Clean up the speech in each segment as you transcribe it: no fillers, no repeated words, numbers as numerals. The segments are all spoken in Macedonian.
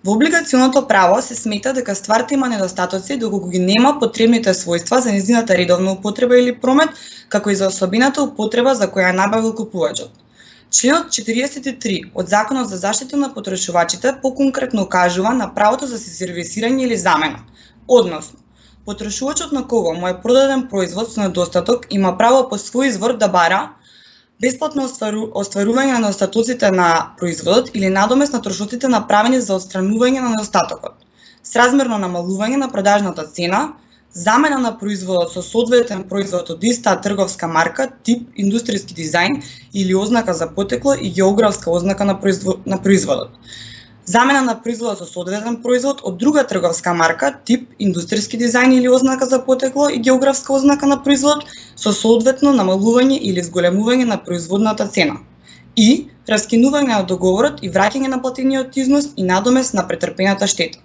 Во облигационото право се смета дека стварта има недостатоци доколку ги нема потребните својства за нејзината редовна употреба или промет, како и за особената употреба за која ја набавил купувачот. Членот 43 од Законот за заштита на потрошувачите поконкретно укажува на правото за сервисирање или замена. Односно, потрошувачот на кого му е продаден производ со недостаток има право по свој извор да бара бесплатно остварување на недостатоците на производот или надомест на трошоците направени за отстранување на недостатокот, сразмерно намалување на продажната цена, замена на производот со соодветен производ од иста трговска марка, тип, индустријски дизајн или ознака за потекло и географска ознака на производот. Замена на производот со соодветен производ од друга трговска марка, тип, индустријски дизајн или ознака за потекло и географска ознака на производот со соодветно намалување или зголемување на производната цена. И раскинување на договорот и враќање на платениот износ и надомест на претрпената штета.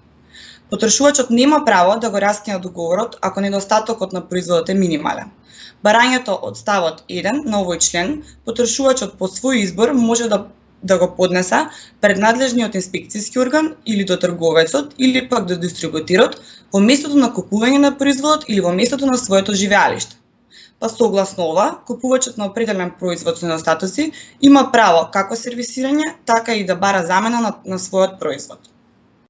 Потрошувачот нема право да го раскина договорот ако недостатокот на производот е минимален. Барањето од ставот 1 на овој член, потрошувачот по свој избор може да го поднесе пред надлежниот инспекцијски орган или до трговецот или пак до дистрибутерот во местото на купување на производот или во местото на своето живеалиште. Па согласно ова, купувачот на определен производ со недостатоци има право како сервисирање, така и да бара замена на својот производ.